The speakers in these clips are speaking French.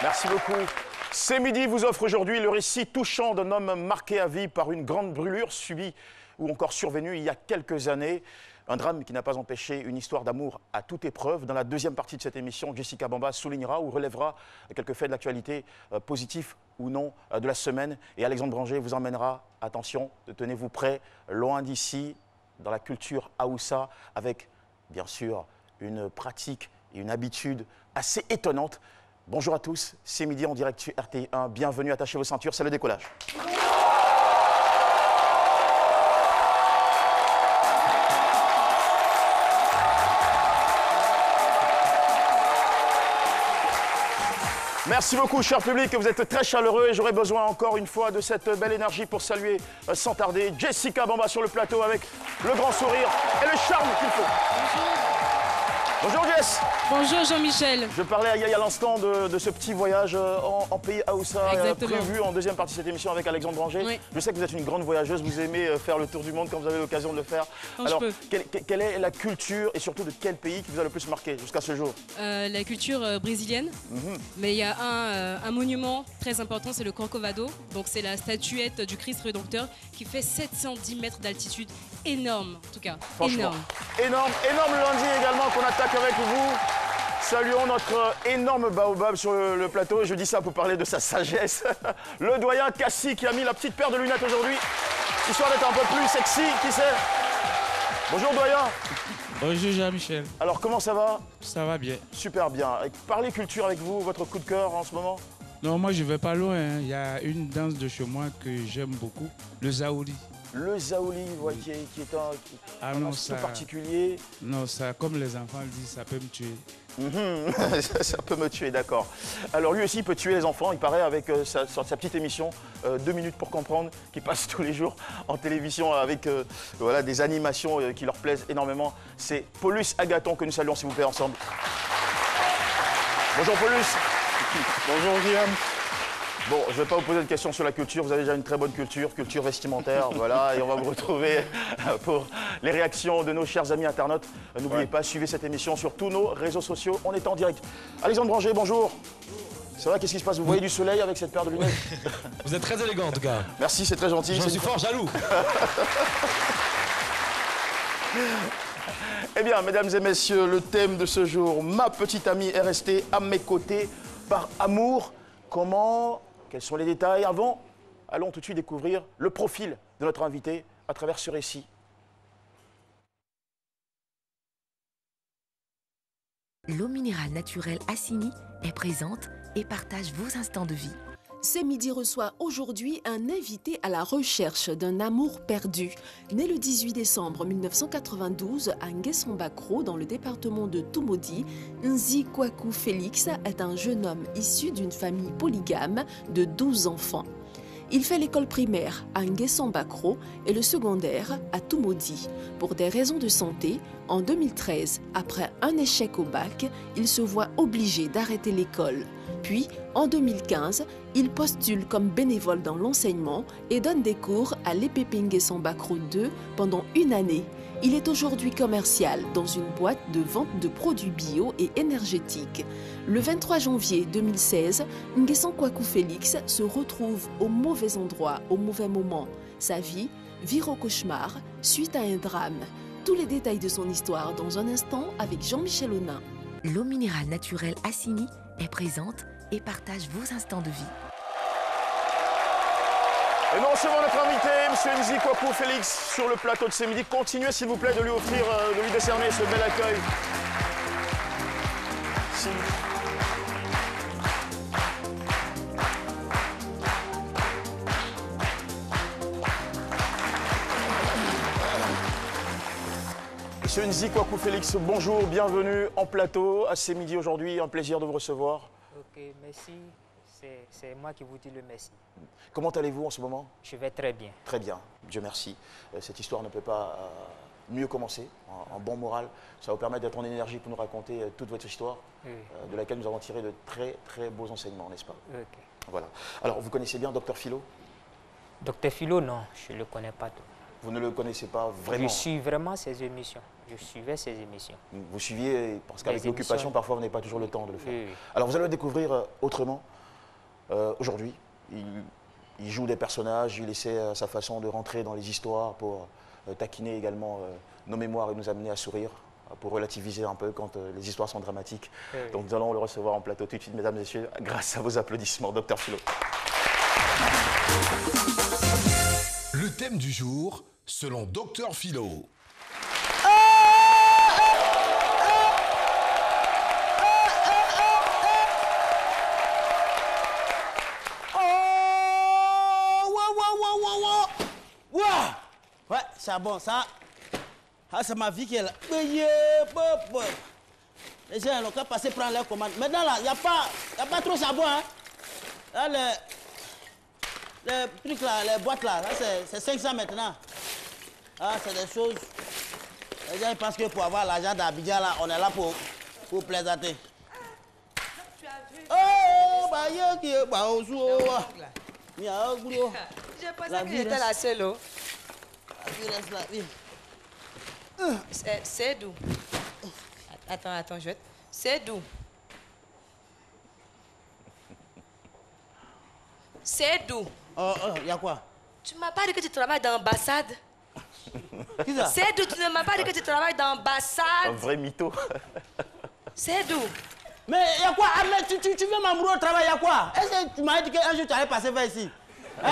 Merci beaucoup. C'est midi vous offre aujourd'hui le récit touchant d'un homme marqué à vie par une grande brûlure subie ou encore survenue il y a quelques années. Un drame qui n'a pas empêché une histoire d'amour à toute épreuve. Dans la deuxième partie de cette émission, Jessica Bamba soulignera ou relèvera quelques faits de l'actualité positifs ou non de la semaine. Et Alexandre Branger vous emmènera, attention, tenez-vous prêts, loin d'ici, dans la culture Haoussa, avec bien sûr une pratique et une habitude assez étonnante. Bonjour à tous, c'est midi en direct sur RTI1. Bienvenue, attachez vos ceintures, c'est le décollage. Merci beaucoup, cher public, vous êtes très chaleureux et j'aurai besoin encore une fois de cette belle énergie pour saluer sans tarder Jessica Bamba sur le plateau avec le grand sourire et le charme qu'il faut. Bonjour Jess. Bonjour Jean-Michel. Je parlais à Yaya à l'instant de ce petit voyage en pays Haoussa prévu en deuxième partie de cette émission avec Alexandre Branger. Oui. Je sais que vous êtes une grande voyageuse, vous aimez faire le tour du monde quand vous avez l'occasion de le faire. Quand alors, quelle est la culture et surtout de quel pays qui vous a le plus marqué jusqu'à ce jour? La culture brésilienne, mais il y a un monument très important, c'est le Corcovado. Donc c'est la statuette du Christ Rédempteur qui fait 710 mètres d'altitude. Énorme en tout cas, énorme. Énorme lundi également qu'on attaque avec vous. Saluons notre énorme baobab sur le plateau. Et je dis ça pour parler de sa sagesse. Le doyen Cassie qui a mis la petite paire de lunettes aujourd'hui, histoire d'être un peu plus sexy, qui sait. Bonjour doyen. Bonjour Jean-Michel. Alors comment ça va? Ça va bien. Super bien. Parlez culture avec vous, votre coup de cœur en ce moment? Non, moi je vais pas loin. Il y a une danse de chez moi que j'aime beaucoup, le Zaouli. Le Zaouli, ouais, qui est un instrument particulier. Non, ça, comme les enfants le disent, ça peut me tuer. Ça peut me tuer, d'accord. Alors lui aussi, il peut tuer les enfants, il paraît, avec sa petite émission 2 minutes pour comprendre, qui passe tous les jours en télévision avec voilà, des animations qui leur plaisent énormément. C'est Paulus Agathon que nous saluons, s'il vous plaît, ensemble. Bonjour Paulus. Bonjour Guillaume. Bon, je ne vais pas vous poser de questions sur la culture, vous avez déjà une très bonne culture vestimentaire, voilà, et on va vous retrouver pour les réactions de nos chers amis internautes. N'oubliez pas, suivez cette émission sur tous nos réseaux sociaux, on est en direct. Alexandre Branger, bonjour. Ça va, qu'est-ce qui se passe? Vous voyez du soleil avec cette paire de lunettes? Vous êtes très élégant en tout cas. Merci, c'est très gentil. Je suis fort jaloux. Eh bien, mesdames et messieurs, le thème de ce jour, ma petite amie est restée à mes côtés par amour. Comment? Quels sont les détails? Avant, allons tout de suite découvrir le profil de notre invité à travers ce récit. L'eau minérale naturelle Assini est présente et partage vos instants de vie. C'est midi reçoit aujourd'hui un invité à la recherche d'un amour perdu. Né le 18 décembre 1992 à Nguesson-Bakro, dans le département de Tumodi, Nzi Kwaku Félix est un jeune homme issu d'une famille polygame de 12 enfants. Il fait l'école primaire à Nguesson-Bakro et le secondaire à Tumodi. Pour des raisons de santé, en 2013, après un échec au bac, il se voit obligé d'arrêter l'école. Puis, en 2015, il postule comme bénévole dans l'enseignement et donne des cours à l'EPP Nguesson-Bakro 2 pendant une année. Il est aujourd'hui commercial dans une boîte de vente de produits bio et énergétiques. Le 23 janvier 2016, Nguesson Kwaku Félix se retrouve au mauvais endroit, au mauvais moment. Sa vie vire au cauchemar suite à un drame. Tous les détails de son histoire dans un instant avec Jean-Michel Aunin. L'eau minérale naturelle Assini est présente et partage vos instants de vie. Et nous recevons notre invité, M. Nzi Kwaku Félix, sur le plateau de ce midi. Continuez, s'il vous plaît, de lui offrir, de lui décerner ce bel accueil. Monsieur Nzi Kwaku Félix, bonjour, bienvenue en plateau à C'est Midi aujourd'hui, un plaisir de vous recevoir. Ok, merci. C'est moi qui vous dis le merci. Comment allez-vous en ce moment? Je vais très bien. Très bien, Dieu merci. Cette histoire ne peut pas mieux commencer, en bon moral. Ça va vous permettre d'être en énergie pour nous raconter toute votre histoire, de laquelle nous avons tiré de très très beaux enseignements, n'est-ce pas? Ok. Voilà. Alors, vous connaissez bien Dr Philo? Docteur Philo, non, je ne le connais pas tout. Vous ne le connaissez pas vraiment? Je suis vraiment ses émissions. Je suivais ses émissions. Vous suiviez, parce qu'avec Les l'occupation, émissions. parfois, vous n'avez pas toujours le temps de le faire. Oui, oui. Alors, vous allez le découvrir autrement. Aujourd'hui, il joue des personnages, il essaie à sa façon de rentrer dans les histoires pour taquiner également nos mémoires et nous amener à sourire, pour relativiser un peu quand les histoires sont dramatiques. Oui. Donc nous allons le recevoir en plateau tout de suite, mesdames et messieurs, grâce à vos applaudissements, Dr Philo. Le thème du jour, selon Dr Philo. Ouais, c'est bon, ça. Ah, c'est ma vie qui est là. Les gens n'ont qu'à passer prendre leur commande. Maintenant, là, il n'y a pas trop charbon, hein. Là, les trucs là, les boîtes là, c'est 500 maintenant. Ah, c'est des choses. Les gens ils pensent que pour avoir l'argent d'Abidjan, là, on est là pour plaisanter. Oh, bah, qui est, bah, on joue. Il y a un boulot. J'ai pensé que j'étais la seule. Oh. La vie reste là, oui. C'est d'où? Attends, je vais... C'est d'où? C'est d'où? Il y a quoi? Tu m'as pas dit que tu travailles dans l'ambassade? Qui ça? C'est d'où? Tu ne m'as pas dit que tu travailles dans Un l'ambassade? vrai mytho. C'est d'où? Mais il y a quoi? Ah, mais tu veux m'embrouiller au travail, il y a quoi? Est-ce que tu m'as dit qu'un jour tu allais passer vers ici? Hein?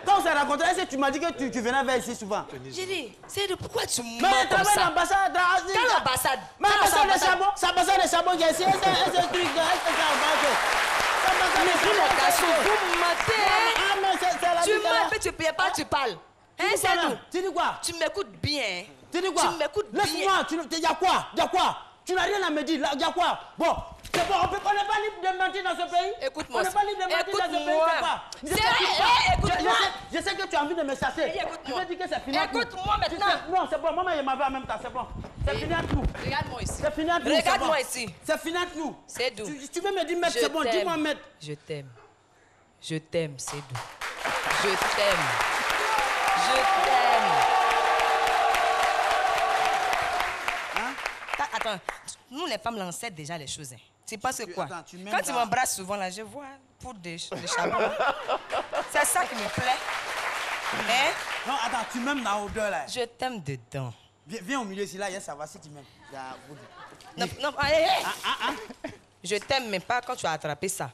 Quand on s'est rencontrés, est-ce que tu m'as dit que tu venais vers ici souvent? J'ai dit, c'est d'où? Pourquoi tu mens Mais comme travaille ça? l'ambassade. Quelle ambassade? Mais l'ambassade de Charbon, c'est l'ambassade de Charbon qui est ici. Est-ce que c'est un truc? Est-ce que c'est un bateau? Mais vous, mon garçon, vous mentez, hein? Ah, mais c'est la Tu vie, mens, là. puis tu ne payes pas, tu parles. Hein, Tu dis c'est quoi, là? d'où? Tu dis quoi? Tu m'écoutes bien. Tu dis quoi? Tu m'écoutes bien. Laisse-moi, il y a quoi? Il y a quoi? Tu n'as rien à me dire, il y a quoi? Bon, c'est bon, on n'est pas libre de mentir dans ce pays. Écoute-moi. On n'est pas libre de mentir dans ce pays, c'est quoi? Écoute-moi. Je sais que tu as envie de me chasser. Écoute-moi. Je veux dire que c'est fini. Écoute-moi maintenant. Non, c'est bon, maman et ma vie en même temps, c'est bon. C'est fini entre nous. Regarde-moi ici. C'est fini entre nous. Regarde-moi ici. C'est fini entre nous. C'est d'où? Tu veux me dire maître, c'est bon, dis-moi maître. Je t'aime. Je t'aime, c'est d'où? Je t'aime. Je t'aime. Hein? Attends, nous les femmes, là, on sait déjà les choses. Hein. Tu penses que quoi? Attends, tu m'aimes Quand tu dans- m'embrasses souvent, là, je vois pour des charbons. C'est ça qui me plaît. Hein? Non, attends, tu m'aimes dans l'odeur là. Je t'aime dedans. Viens au milieu ici, là, il y a savoir si tu m'aimes. Non, allez, Je t'aime, mais pas quand tu as attrapé ça.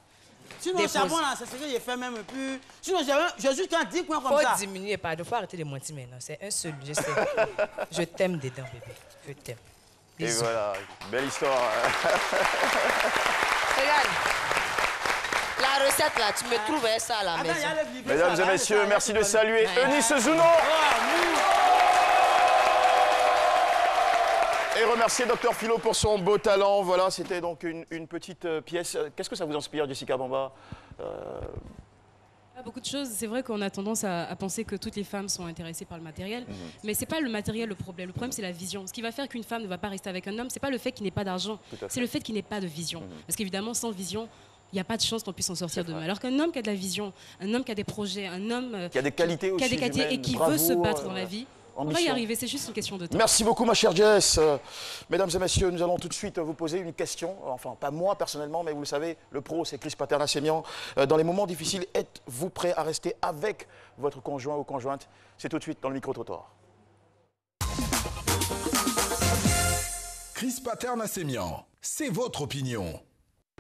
Sinon, Des le charbon fausses. là, c'est ce que j'ai fait même plus. Sinon, j'ai juste qu'un 10 points comme Faut ça. diminuer, pardon. Faut arrêter de mentir maintenant. C'est un seul, je sais. Je t'aime dedans, bébé. Je t'aime. Et Bisous. voilà, belle histoire. Regarde. La recette, là, tu me trouves ça à la Attends, maison. il y a le livret, Mesdames ça, et là, messieurs, ça, merci là, de tu saluer Ouais. Eunice Zouno et remercier Dr Philo pour son beau talent. Voilà, c'était donc une petite pièce. Qu'est-ce que ça vous inspire, Jessica Bamba? Beaucoup de choses. C'est vrai qu'on a tendance à penser que toutes les femmes sont intéressées par le matériel, mais c'est pas le matériel le problème. Le problème, c'est la vision. Ce qui va faire qu'une femme ne va pas rester avec un homme, c'est pas le fait qu'il n'ait pas d'argent, Tout à fait. c'est le fait qu'il n'ait pas de vision. Parce qu'évidemment, sans vision, il n'y a pas de chance qu'on puisse s'en sortir demain. Alors qu'un homme qui a de la vision, un homme qui a des projets, un homme Qui a des qualités qui a aussi des qualités et humaines, qui bravoure, veut se battre dans la vie, on va y ambition. arriver. C'est juste une question de temps. Merci beaucoup, ma chère Jess. Mesdames et messieurs, nous allons tout de suite vous poser une question. Enfin, pas moi personnellement, mais vous le savez, le pro, c'est Chris Paterna-Sémian. Dans les moments difficiles, êtes-vous prêt à rester avec votre conjoint ou conjointe? C'est tout de suite dans le micro-trottoir. Chris Paterna-Sémian, c'est votre opinion.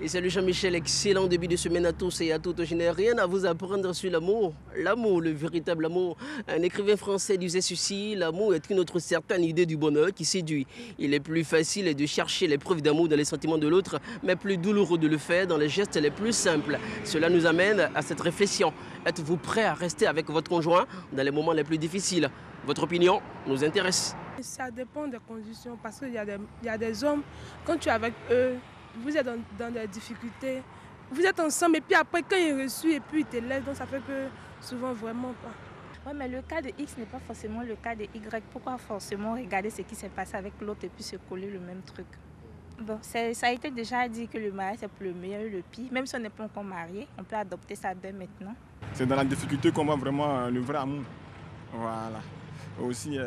Et salut Jean-Michel, excellent début de semaine à tous et à toutes. Je n'ai rien à vous apprendre sur l'amour. L'amour, le véritable amour. Un écrivain français disait ceci: l'amour est une autre certaine idée du bonheur qui séduit. Il est plus facile de chercher les preuves d'amour dans les sentiments de l'autre, mais plus douloureux de le faire dans les gestes les plus simples. Cela nous amène à cette réflexion. Êtes-vous prêt à rester avec votre conjoint dans les moments les plus difficiles? Votre opinion nous intéresse. Ça dépend des conditions parce qu'il y a des hommes, quand tu es avec eux, vous êtes dans des difficultés, vous êtes ensemble et puis après quand ils reçoivent et puis ils te laissent, donc ça fait que souvent vraiment pas. Oui, mais le cas de X n'est pas forcément le cas de Y. Pourquoi forcément regarder ce qui s'est passé avec l'autre et puis se coller le même truc? Bon, ça a été déjà dit que le mariage c'est pour le meilleur et le pire. Même si on n'est pas encore marié, on peut adopter ça dès maintenant. C'est dans la difficulté qu'on voit vraiment le vrai amour. Voilà. Aussi,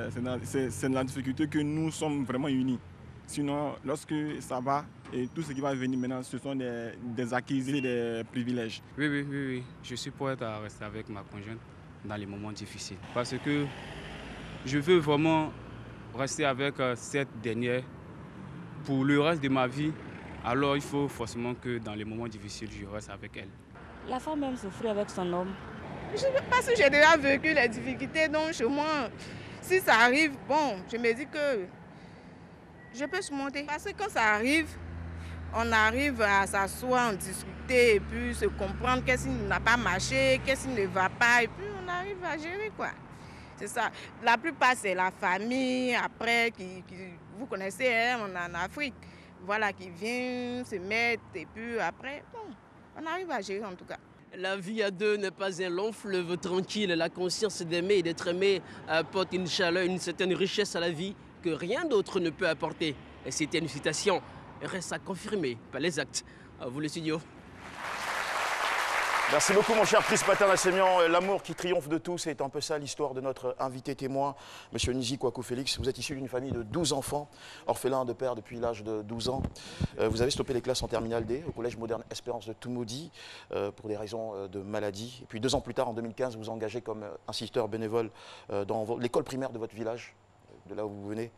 c'est dans la difficulté que nous sommes vraiment unis. Sinon, lorsque ça va, et tout ce qui va venir maintenant, ce sont des acquis et des privilèges. Oui. Je suis prêt à rester avec ma conjointe dans les moments difficiles. Parce que je veux vraiment rester avec cette dernière pour le reste de ma vie. Alors il faut forcément que dans les moments difficiles, je reste avec elle. La femme aime souffrir avec son homme. Parce que j'ai déjà vécu les difficultés, donc chez moi, si ça arrive, bon, je me dis que je peux surmonter. Parce que quand ça arrive, on arrive à s'asseoir, en discuter et puis se comprendre qu'est-ce qui n'a pas marché, qu'est-ce qui ne va pas, et puis on arrive à gérer quoi. C'est ça. La plupart, c'est la famille, après, vous connaissez, hein, on est en Afrique, voilà, qui vient se mettre, et puis après, bon, on arrive à gérer en tout cas. La vie à deux n'est pas un long fleuve tranquille. La conscience d'aimer et d'être aimé apporte une chaleur, une certaine richesse à la vie que rien d'autre ne peut apporter. Et c'était une citation. Reste à confirmer par les actes. À vous le studio. Merci beaucoup mon cher Chris Patin-Nassemian. L'amour qui triomphe de tout, c'est un peu ça l'histoire de notre invité témoin, monsieur Nizi Kouakou Félix. Vous êtes issu d'une famille de 12 enfants, orphelin de père depuis l'âge de 12 ans. Vous avez stoppé les classes en terminale D au collège moderne Espérance de Toumoudi pour des raisons de maladie. Et puis 2 ans plus tard, en 2015, vous vous engagez comme assisteur bénévole dans l'école primaire de votre village, de là où vous venez,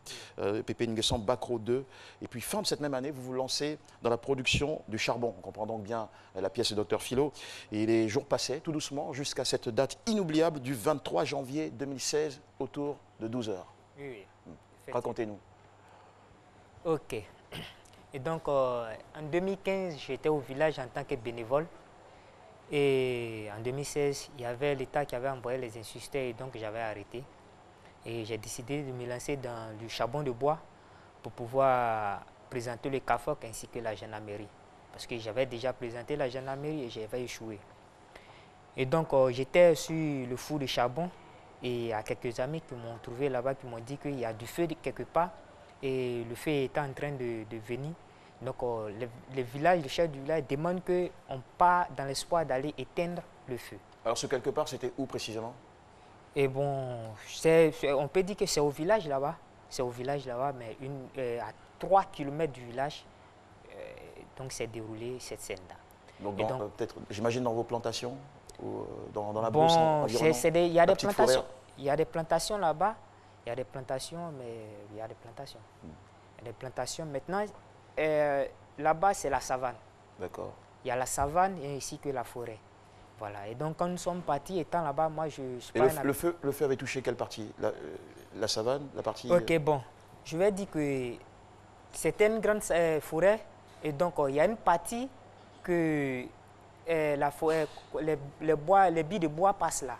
Pépé Nguessan Bakro 2. Et puis fin de cette même année, vous vous lancez dans la production du charbon. On comprend donc bien la pièce de Dr Philo. Et les jours passaient tout doucement jusqu'à cette date inoubliable du 23 janvier 2016 autour de 12 h. Oui. Racontez-nous. Ok. Et donc en 2015, j'étais au village en tant que bénévole. Et en 2016, il y avait l'État qui avait envoyé les insulteurs et donc j'avais arrêté. Et j'ai décidé de me lancer dans du charbon de bois pour pouvoir présenter le CAFOC ainsi que la gendarmerie. Parce que j'avais déjà présenté la gendarmerie et j'avais échoué. Et donc j'étais sur le four de charbon et il y a quelques amis qui m'ont trouvé là-bas qui m'ont dit qu'il y a du feu quelque part et le feu était en train de venir. Donc le chef du village demande qu'on part dans l'espoir d'aller éteindre le feu. Alors ce quelque part, c'était où précisément? Et bon, on peut dire que c'est au village là-bas. C'est au village là-bas, mais à 3 km du village, donc s'est déroulée cette scène-là. Donc, peut-être, j'imagine dans vos plantations ou dans la brousse environnante. Il y a des plantations. Il y a des plantations là-bas. Il y a des plantations, mais il y a des plantations. Il y a des plantations. Maintenant, là-bas, c'est la savane. D'accord. Il y a la savane et ici que la forêt. Voilà, et donc quand nous sommes partis, étant là-bas, moi je suis pas... Et le feu avait touché quelle partie? La savane, la partie... Ok, bon, je vais dire que c'était une grande forêt, et donc il y a une partie que la forêt, les billes de bois passent là.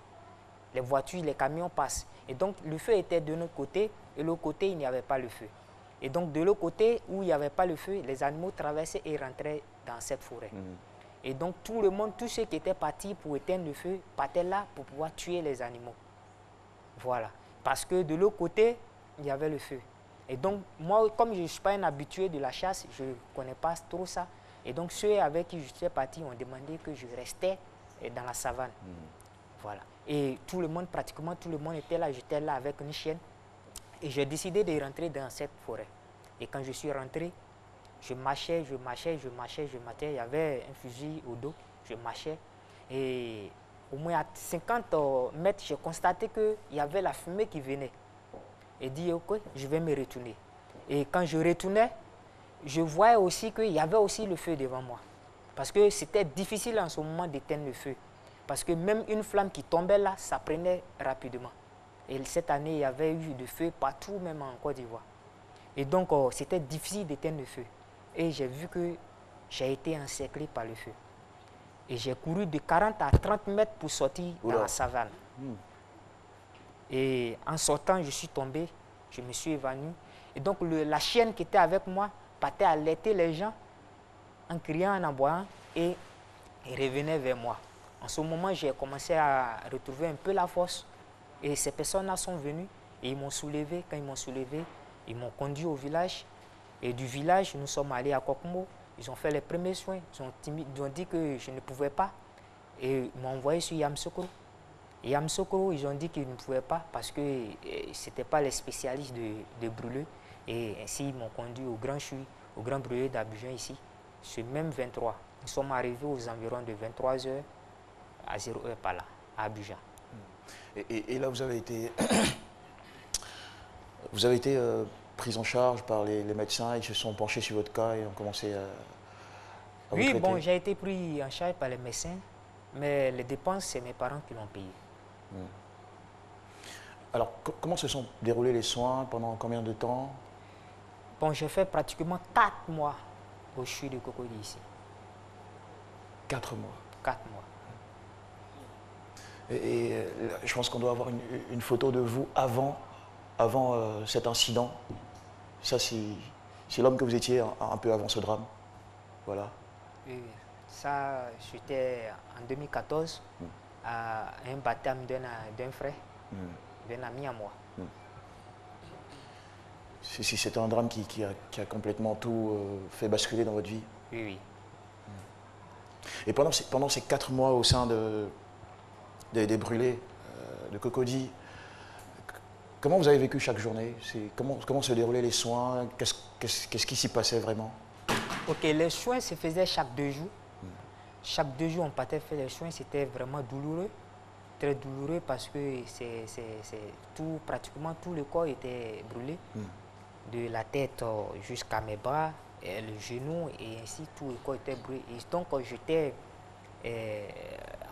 Les voitures, les camions passent. Et donc le feu était de notre côté, et de l'autre côté, il n'y avait pas le feu. Et donc de l'autre côté, où il n'y avait pas le feu, les animaux traversaient et rentraient dans cette forêt. Et donc tout le monde, tous ceux qui étaient partis pour éteindre le feu, partaient là pour pouvoir tuer les animaux. Voilà. Parce que de l'autre côté, il y avait le feu. Et donc moi, comme je ne suis pas un habitué de la chasse, je ne connais pas trop ça. Et donc ceux avec qui je suis parti ont demandé que je restais dans la savane. Voilà. Et tout le monde, pratiquement tout le monde était là. J'étais là avec une chienne. Et j'ai décidé de rentrer dans cette forêt. Et quand je suis rentré, je marchais. Il y avait un fusil au dos. Je marchais. Et au moins à 50 mètres, j'ai constaté qu'il y avait la fumée qui venait. Et dit, ok, je vais me retourner. Et quand je retournais, je voyais aussi qu'il y avait aussi le feu devant moi. Parce que c'était difficile en ce moment d'éteindre le feu. Parce que même une flamme qui tombait là, ça prenait rapidement. Et cette année, il y avait eu du feu partout, même en Côte d'Ivoire. Et donc, c'était difficile d'éteindre le feu. Et j'ai vu que j'ai été encerclé par le feu. Et j'ai couru de 40 à 30 mètres pour sortir dans la savane. Et en sortant, je suis tombé. Je me suis évanoui. Et donc, la chienne qui était avec moi partait alerter les gens en criant, en aboyant et revenait vers moi. En ce moment, j'ai commencé à retrouver un peu la force. Et ces personnes-là sont venues et ils m'ont soulevé. Quand ils m'ont soulevé, ils m'ont conduit au village. Et du village, nous sommes allés à Kokmo. Ils ont fait les premiers soins. Ils ont dit que je ne pouvais pas. Et ils m'ont envoyé sur Yamoussoukro. Et Yamoussoukro, ils ont dit qu'ils ne pouvaient pas parce que ce n'étaient pas les spécialistes de brûleux. Et ainsi, ils m'ont conduit au Grand Chui, au Grand Brûleux d'Abidjan ici, ce même 23. Nous sommes arrivés aux environs de 23h à 0h par là, à Abidjan. Et là, vous avez été, prise en charge par les médecins, ils se sont penchés sur votre cas et ont commencé à vous Oui, traiter. bon, j'ai été pris en charge par les médecins, mais les dépenses, c'est mes parents qui l'ont payé. Alors, comment se sont déroulés les soins, pendant combien de temps? Bon, j'ai fait pratiquement 4 mois au CHU de Cocody ici. 4 mois? 4 mois. Et je pense qu'on doit avoir une photo de vous avant cet incident. Ça, c'est l'homme que vous étiez un peu avant ce drame. Voilà. Oui, ça, j'étais en 2014 à un baptême d'un frère, d'un ami à moi. C'est un drame qui a complètement tout fait basculer dans votre vie. Oui, oui. Et pendant ces 4 mois au sein des brûlés de Cocody, comment vous avez vécu chaque journée? Comment se déroulaient les soins? Qu'est-ce qui s'y passait vraiment? Ok, les soins se faisaient chaque 2 jours. Chaque 2 jours, on partait faire les soins. C'était vraiment douloureux, très douloureux parce que pratiquement tout le corps était brûlé. De la tête jusqu'à mes bras, et le genou, et ainsi tout le corps était brûlé. Et donc j'étais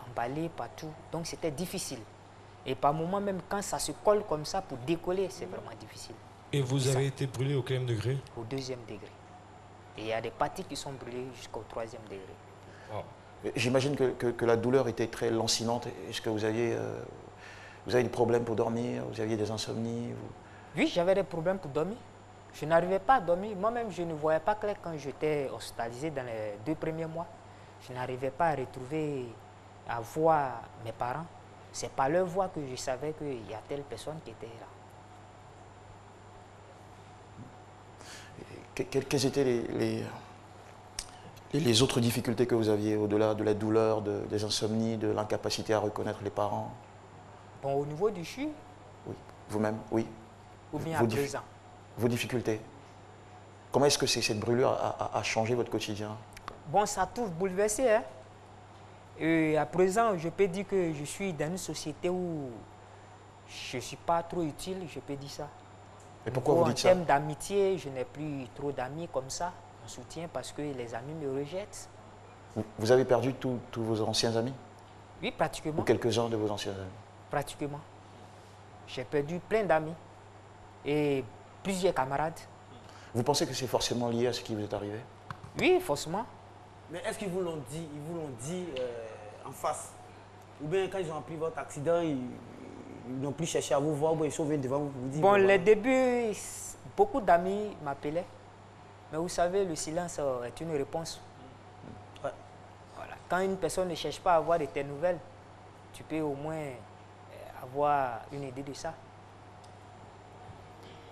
emballé partout, donc c'était difficile. Et par moments même quand ça se colle comme ça pour décoller, c'est vraiment difficile. Et vous avez été brûlé au quel degré? Au 2e degré. Et il y a des parties qui sont brûlées jusqu'au 3e degré. Wow. J'imagine que la douleur était très lancinante. Est-ce que vous aviez des problèmes pour dormir? Vous aviez des insomnies? Oui, j'avais des problèmes pour dormir. Je n'arrivais pas à dormir. Moi-même, je ne voyais pas clair quand j'étais hospitalisé dans les 2 premiers mois. Je n'arrivais pas à retrouver, à voir mes parents. C'est par leur voix que je savais qu'il y a telle personne qui était là. Quelles étaient les autres difficultés que vous aviez au-delà de la douleur, des insomnies, de l'incapacité à reconnaître les parents? Bon, au niveau du CHU? Oui. Vous-même, oui. Ou bien à présent? Vos difficultés. Comment est-ce que cette brûlure a changé votre quotidien? Bon, ça a tout bouleversé. Hein? Et à présent, je peux dire que je suis dans une société où je ne suis pas trop utile, je peux dire ça. Et pourquoi vous dites ça? En termes d'amitié, je n'ai plus trop d'amis comme ça, en soutien, parce que les amis me rejettent. Vous avez perdu tous vos anciens amis? Oui, pratiquement. Ou quelques-uns de vos anciens amis? Pratiquement. J'ai perdu plein d'amis et plusieurs camarades. Vous pensez que c'est forcément lié à ce qui vous est arrivé? Oui, forcément. Mais est-ce qu'ils vous l'ont dit, en face? Ou bien quand ils ont appris votre accident, ils n'ont plus cherché à vous voir, ou bien ils sont venus devant vous pour vous dire... Bon, les débuts, beaucoup d'amis m'appelaient. Mais vous savez, le silence est une réponse. Ouais. Voilà. Quand une personne ne cherche pas à avoir de tes nouvelles, tu peux au moins avoir une idée de ça.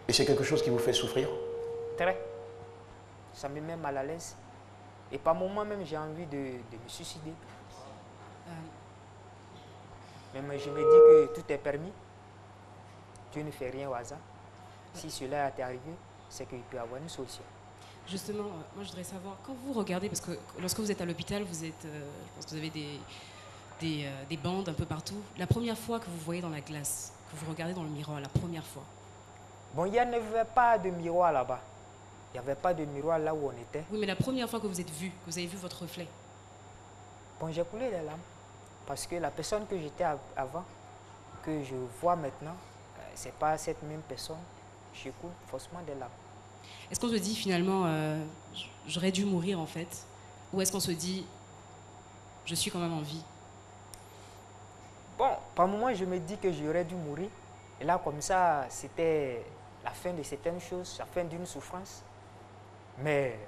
Et c'est quelque chose qui vous fait souffrir? Très. Ça me met mal à l'aise. Et par moments même, j'ai envie de me suicider. Mais je me dis que tout est permis. Dieu ne fait rien au hasard. Si cela t'est arrivé, c'est qu'il peut y avoir une solution. Justement, moi je voudrais savoir, quand vous regardez, parce que lorsque vous êtes à l'hôpital, je pense que vous avez des bandes un peu partout. La première fois que vous voyez dans la glace, que vous regardez dans le miroir, la première fois? Bon, il n'y avait pas de miroir là-bas. Il n'y avait pas de miroir là où on était. Oui, mais la première fois que vous êtes vu, que vous avez vu votre reflet? Bon, j'ai coulé les larmes. Parce que la personne que j'étais avant, que je vois maintenant, ce n'est pas cette même personne. Je coule forcément des larmes. Est-ce qu'on se dit finalement, j'aurais dû mourir en fait? Ou est-ce qu'on se dit, je suis quand même en vie? Bon, par moment, je me dis que j'aurais dû mourir. Et là, comme ça, c'était la fin de certaines choses, la fin d'une souffrance. Mais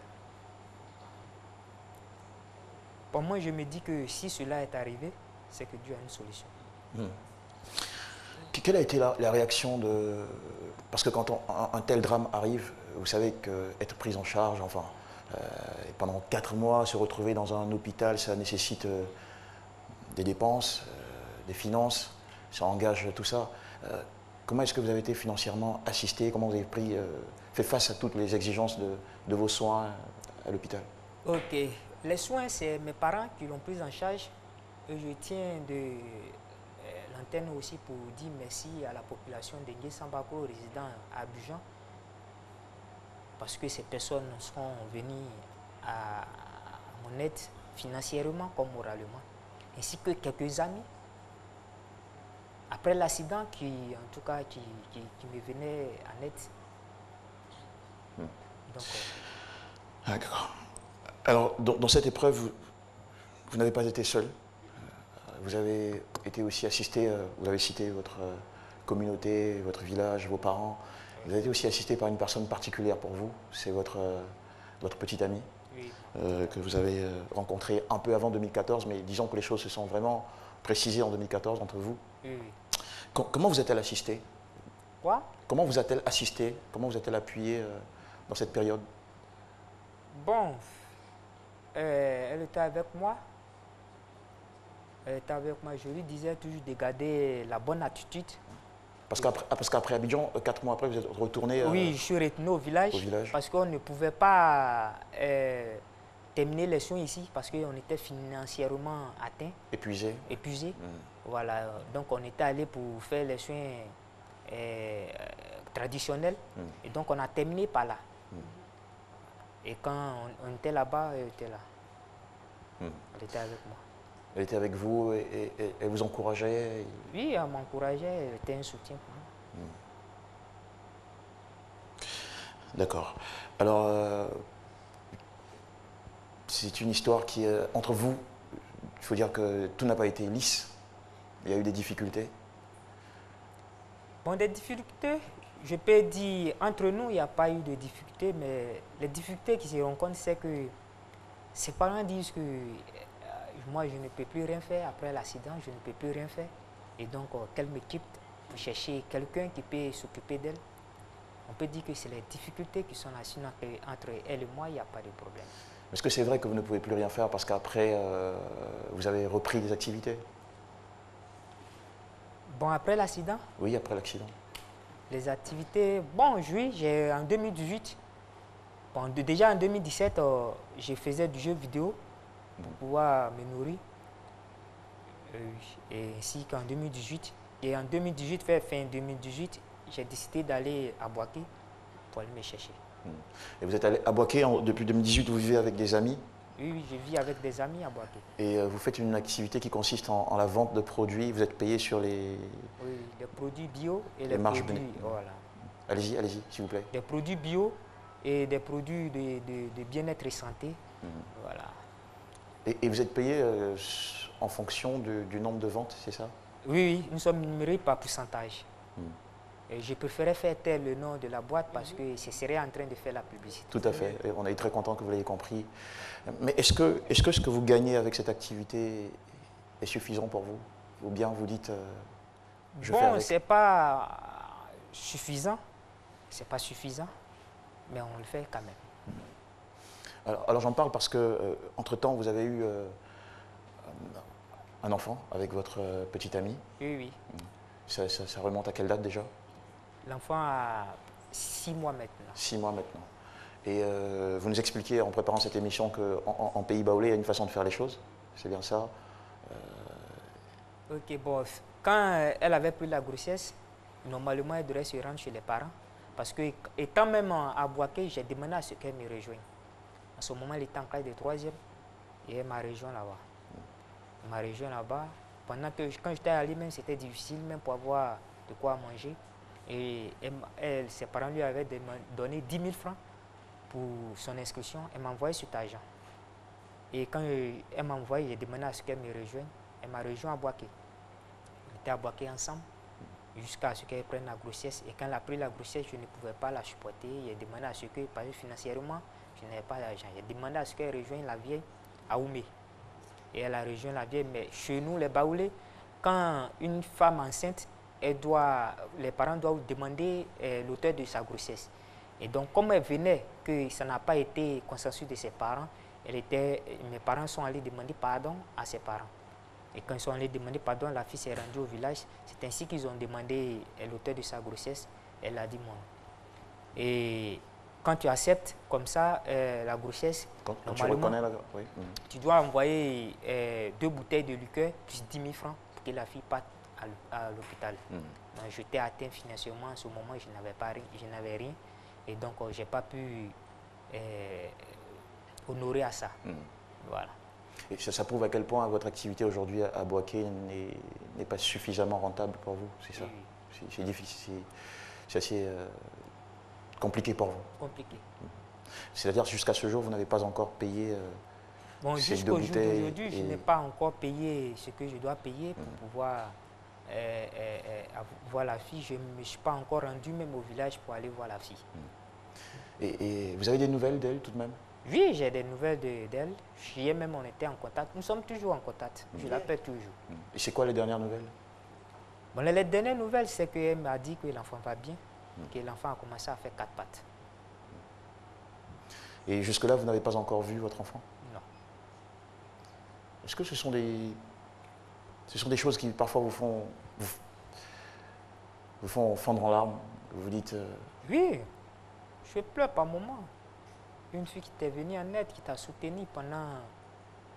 pour moi, je me dis que si cela est arrivé, c'est que Dieu a une solution. Quelle a été la réaction de... Parce que quand un tel drame arrive, vous savez qu'être pris en charge, enfin, pendant 4 mois, se retrouver dans un hôpital, ça nécessite des dépenses, des finances, ça engage tout ça. Comment est-ce que vous avez été financièrement assisté? Comment vous avez fait face à toutes les exigences de vos soins à l'hôpital? Ok. Les soins, c'est mes parents qui l'ont pris en charge. Et je tiens de l'antenne aussi pour dire merci à la population de Nguessan-Bako, résidant à Abidjan, parce que ces personnes seront venues à mon aide financièrement comme moralement, ainsi que quelques amis. Après l'accident, qui me venaient en aide. D'accord. Alors, dans cette épreuve, vous n'avez pas été seul. Vous avez été aussi assisté, vous avez cité votre communauté, votre village, vos parents. Vous avez été aussi assisté par une personne particulière pour vous, c'est votre petite amie, que vous avez rencontrée un peu avant 2014, mais disons que les choses se sont vraiment précisées en 2014 entre vous. Comment vous a-t-elle assisté? Quoi? Comment vous a-t-elle assisté? Comment vous a-t-elle appuyé dans cette période? Bon, elle était avec moi. Je lui disais toujours de garder la bonne attitude. Parce qu'après Abidjan, 4 mois après, vous êtes retourné... Oui, je suis retourné au village. Parce qu'on ne pouvait pas terminer les soins ici, parce qu'on était financièrement atteint. Épuisé. Voilà, donc on était allé pour faire les soins traditionnels. Et donc on a terminé par là. Et quand on était là-bas, elle était là. Elle était avec moi. Elle était avec vous et elle vous encourageait? Oui, elle m'encourageait, elle était un soutien pour moi. D'accord. Alors, c'est une histoire qui, entre vous, il faut dire que tout n'a pas été lisse. Il y a eu des difficultés. Bon, des difficultés, je peux dire, entre nous, il n'y a pas eu de difficultés, mais les difficultés qui se rencontrent, c'est que ses parents disent que moi, je ne peux plus rien faire après l'accident, je ne peux plus rien faire. Et donc, qu'elle me quitte pour chercher quelqu'un qui peut s'occuper d'elle. On peut dire que c'est les difficultés qui sont là, sinon entre elle et moi, il n'y a pas de problème. Est-ce que c'est vrai que vous ne pouvez plus rien faire parce qu'après, vous avez repris des activités? Bon, après l'accident? Oui, après l'accident. Les activités, bon, oui, en 2018, bon, déjà en 2017, je faisais du jeu vidéo pour pouvoir me nourrir. Et ainsi qu'en 2018. Et en 2018, fin 2018, j'ai décidé d'aller à Boaké pour aller me chercher. Et vous êtes allé à Boaké, depuis 2018, vous vivez avec des amis? Oui, je vis avec des amis à Boaké. Et vous faites une activité qui consiste en la vente de produits, vous êtes payé sur les... Oui, les produits bio et les marges produits... Voilà. Allez-y, s'il vous plaît. Des produits bio et des produits de bien-être et santé. Voilà. Et vous êtes payé en fonction du nombre de ventes, c'est ça? Oui, nous sommes numérés par pourcentage. Et je préférais faire tel le nom de la boîte parce que ce serait en train de faire la publicité. Tout à fait. Et on est très content que vous l'ayez compris. Mais est-ce que ce que vous gagnez avec cette activité est suffisant pour vous? Ou bien vous dites, je fais avec? C'est pas suffisant. C'est pas suffisant. Mais on le fait quand même. Alors j'en parle parce que entre-temps, vous avez eu un enfant avec votre petite amie. Oui. Ça remonte à quelle date déjà? L'enfant a 6 mois maintenant. 6 mois maintenant. Et vous nous expliquiez en préparant cette émission qu'en Pays Baoulé, il y a une façon de faire les choses. C'est bien ça? Ok, bon. Quand elle avait pris la grossesse, normalement, elle devrait se rendre chez les parents. Parce que, étant même à Boaké, j'ai demandé à ce qu'elle me rejoigne. À ce moment, elle était en classe de 3e et elle m'a rejoint là-bas. Elle m'a rejoint là-bas. Pendant que, quand j'étais allé, même c'était difficile, même pour avoir de quoi manger. Et ses parents lui avaient donné 10 000 francs pour son inscription. Elle m'a envoyé cet argent. Et quand elle m'a envoyé, j'ai demandé à ce qu'elle me rejoigne. Elle m'a rejoint à Boaké. On était à Boaké ensemble. jusqu'à ce qu'elle prenne la grossesse. Et quand elle a pris la grossesse, je ne pouvais pas la supporter. J'ai demandé à ce que, parce que financièrement, je n'avais pas d'argent. J'ai demandé à ce qu'elle rejoigne la vieille à Oumé. Et elle a rejoint la vieille. Mais chez nous, les Baoulés, quand une femme enceinte, les parents doivent demander l'auteur de sa grossesse. Et donc, comme elle venait, que ça n'a pas été consensus de ses parents, mes parents sont allés demander pardon à ses parents. Et quand ils sont allés demander pardon, la fille s'est rendue au village. C'est ainsi qu'ils ont demandé l'auteur de sa grossesse. Elle a dit non. Et quand tu acceptes comme ça la grossesse, quand tu reconnais oui. Tu dois envoyer 2 bouteilles de liqueur plus 10 000 francs pour que la fille parte à l'hôpital. Donc j'étais atteint financièrement à ce moment, je n'avais rien. Et donc je n'ai pas pu honorer à ça. Voilà. Et ça prouve à quel point votre activité aujourd'hui à Bouaké n'est pas suffisamment rentable pour vous, c'est ça? C'est difficile, c'est assez compliqué pour vous. Compliqué. C'est-à-dire jusqu'à ce jour, vous n'avez pas encore payé ces 2 bouteilles. Aujourd'hui, je n'ai pas encore payé ce que je dois payer pour pouvoir voir la fille. Je ne me suis pas encore rendu même au village pour aller voir la fille. Et vous avez des nouvelles d'elle tout de même? Oui, j'ai des nouvelles d'elle. Hier même, on était en contact. Nous sommes toujours en contact. Je l'appelle toujours. Et c'est quoi les dernières nouvelles? Bon, les dernières nouvelles, c'est qu'elle m'a dit que l'enfant va bien, que l'enfant a commencé à faire 4 pattes. Et jusque-là, vous n'avez pas encore vu votre enfant? Non. Est-ce que ce sont des choses qui parfois vous font fondre en larmes? Vous dites... Oui, je pleure par moments. Une fille qui t'est venue en aide, qui t'a soutenu pendant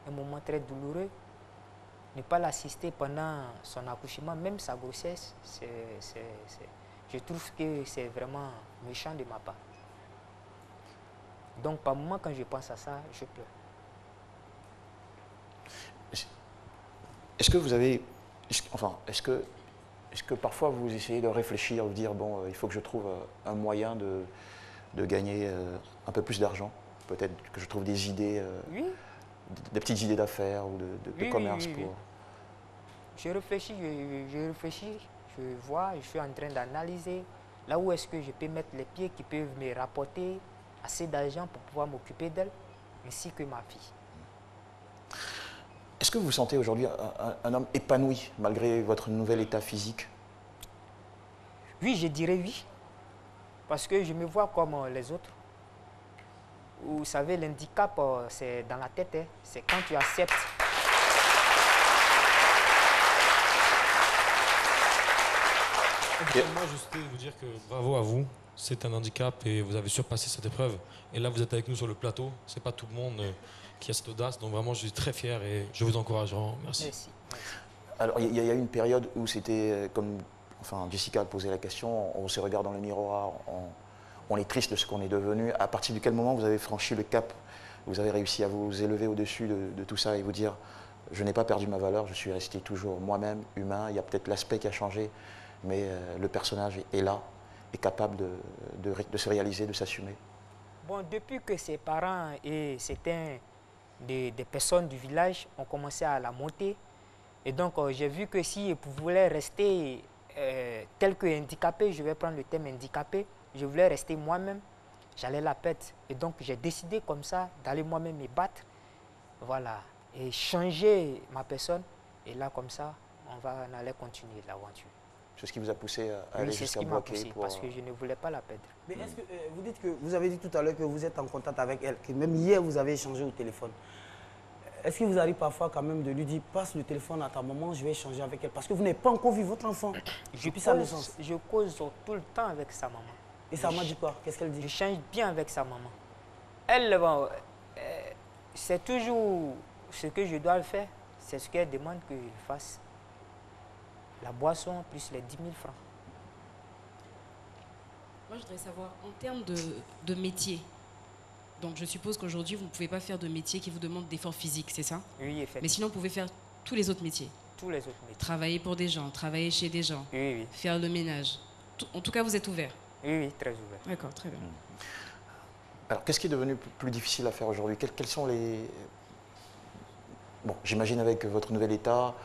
un moment très douloureux, ne pas l'assister pendant son accouchement, même sa grossesse, je trouve que c'est vraiment méchant de ma part. Donc par moment, quand je pense à ça, je pleure. Est-ce que vous avez... est-ce que parfois vous essayez de réfléchir, de dire, bon, il faut que je trouve un moyen de gagner un peu plus d'argent? Peut-être que je trouve des idées, des petites idées d'affaires ou de commerce pour... Je réfléchis, je vois, je suis en train d'analyser là où est-ce que je peux mettre les pieds qui peuvent me rapporter assez d'argent pour pouvoir m'occuper d'elle, ainsi que ma fille. Est-ce que vous vous sentez aujourd'hui un homme épanoui malgré votre nouvel état physique? Oui, je dirais oui. Parce que je me vois comme les autres. Vous savez, l'handicap, c'est dans la tête. Hein. C'est quand tu acceptes. Moi, je souhaitais vous dire que bravo à vous. C'est un handicap et vous avez surpassé cette épreuve. Et là, vous êtes avec nous sur le plateau. C'est pas tout le monde qui a cette audace. Donc vraiment, je suis très fier et je vous encourage. Merci. Merci. Alors, il y a eu une période où c'était comme... Enfin, Jessica a posé la question, on se regarde dans le miroir, on est triste de ce qu'on est devenu. À partir de quel moment vous avez franchi le cap? Vous avez réussi à vous élever au-dessus de tout ça et vous dire, je n'ai pas perdu ma valeur, je suis resté toujours moi-même, humain. Il y a peut-être l'aspect qui a changé, mais le personnage est là, est capable de se réaliser, de s'assumer. Bon, depuis que ses parents et certains des personnes du village ont commencé à la monter, et donc j'ai vu que si je voulais rester tel que handicapé, je vais prendre le terme handicapé, je voulais rester moi-même, j'allais la perdre. Et donc j'ai décidé comme ça d'aller moi-même me battre, voilà, et changer ma personne. Et là, comme ça, on allait continuer l'aventure. C'est ce qui vous a poussé à aller jusqu'à Bouaké pour... parce que je ne voulais pas la perdre. Mais est-ce que vous dites que vous avez dit tout à l'heure que vous êtes en contact avec elle, que même hier vous avez échangé au téléphone. Est-ce qu'il vous arrive parfois quand même de lui dire passe le téléphone à ta maman, je vais échanger avec elle? Parce que vous n'avez pas encore vu votre enfant depuis sa naissance. Je cause tout le temps avec sa maman. Et sa maman dit quoi? Qu'est-ce qu'elle dit? Je change bien avec sa maman. Elle, c'est toujours ce que je dois faire, c'est ce qu'elle demande que je fasse. La boisson plus les 10 000 francs. Moi, je voudrais savoir, en termes de métier, donc je suppose qu'aujourd'hui, vous ne pouvez pas faire de métier qui vous demande d'efforts physiques, c'est ça? Oui, effectivement. Mais sinon, vous pouvez faire tous les autres métiers? Tous les autres métiers. Travailler pour des gens, travailler chez des gens, oui. Faire le ménage. En tout cas, vous êtes ouvert? Oui, très ouvert. D'accord, très bien. Alors, qu'est-ce qui est devenu plus difficile à faire aujourd'hui? Quels sont les... Bon, j'imagine avec votre nouvel état,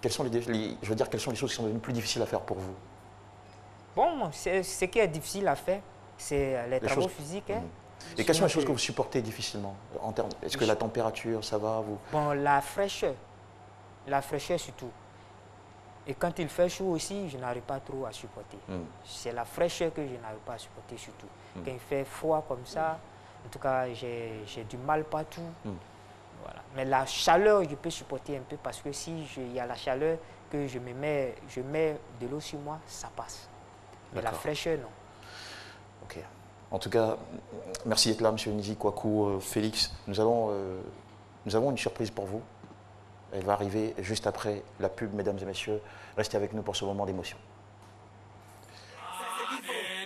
quelles sont quelles sont les choses qui sont devenues plus difficiles à faire pour vous? Bon, ce qui est difficile à faire, c'est les travaux physiques. Hein. Et quelles sont les choses que vous supportez difficilement en termes? Est-ce que la température, ça va vous? Bon, la fraîcheur surtout. Et quand il fait chaud aussi, je n'arrive pas trop à supporter. C'est la fraîcheur que je n'arrive pas à supporter surtout. Quand il fait froid comme ça, en tout cas, j'ai du mal partout. Voilà. Mais la chaleur, je peux supporter un peu parce que si il y a la chaleur, que je mets de l'eau sur moi, ça passe. Mais la fraîcheur, non. Ok. En tout cas, merci d'être là, M. Nzi Kwaku, Félix. Nous avons une surprise pour vous. Elle va arriver juste après la pub, mesdames et messieurs. Restez avec nous pour ce moment d'émotion.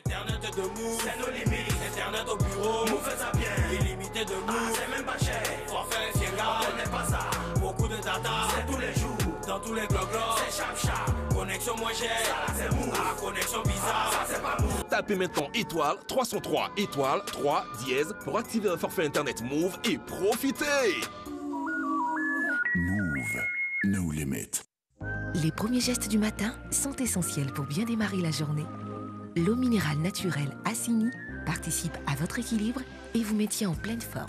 Internet de Move, c'est nos limites. Internet au bureau, Move fait ça bien. Illimité de Move, c'est même pas cher. Forfait, Fienga, on n'est pas ça. Beaucoup de data, c'est tous les jours. Dans tous les gloglos, c'est chap. Connexion moins chère, ça c'est Move. Ah, connexion bizarre, ça c'est pas Move. Tapez maintenant étoile 303 étoile 3 dièse pour activer un forfait internet Move et profitez. Move, no limit. Les premiers gestes du matin sont essentiels pour bien démarrer la journée. L'eau minérale naturelle Assini participe à votre équilibre et vous met en pleine forme.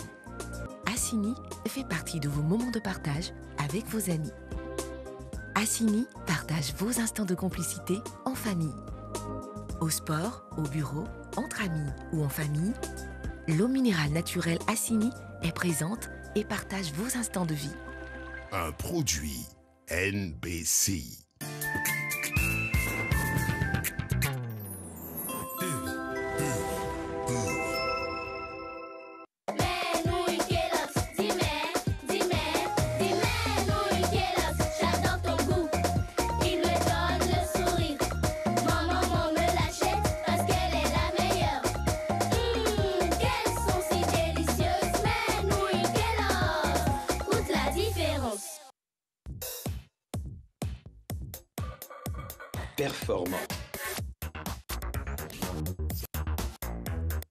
Assini fait partie de vos moments de partage avec vos amis. Assini partage vos instants de complicité en famille. Au sport, au bureau, entre amis ou en famille, l'eau minérale naturelle Assini est présente et partage vos instants de vie. Un produit NBC. Performant,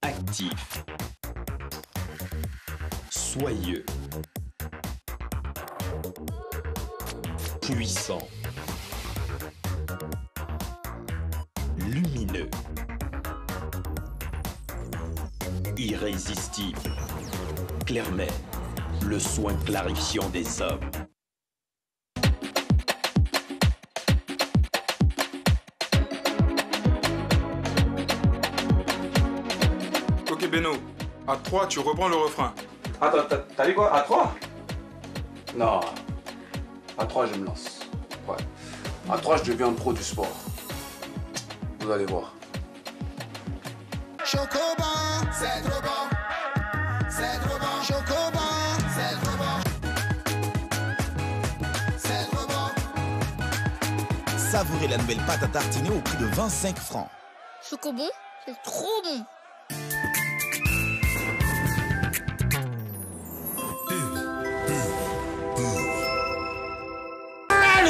actif, soyeux, puissant, lumineux, irrésistible. Clermay, le soin clarifiant des hommes. Beno, à 3, tu reprends le refrain. Attends, t'as dit quoi? À 3? Non. À 3, je me lance. Ouais. À 3, je deviens un pro du sport. Vous allez voir. Chocoban, c'est trop bon. C'est trop bon. Chocoban, c'est trop bon. C'est trop bon. Savourez la nouvelle pâte à tartiner au prix de 25 francs. Chocobon, c'est trop bon.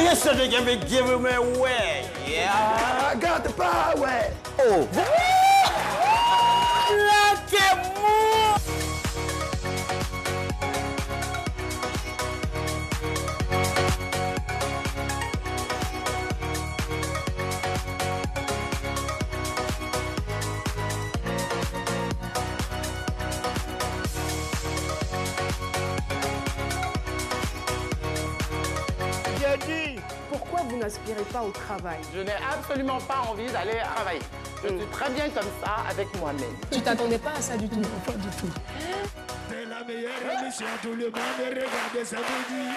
Yesterday can be given me away. Yeah, I got the power. Oh. Pourquoi vous n'aspirez pas au travail? Je n'ai absolument pas envie d'aller travailler. Je suis très bien comme ça avec moi-même. Tu t'attendais pas à ça du tout? Pas du tout. C'est la meilleure émission, tout le monde regarde ça aujourd'hui.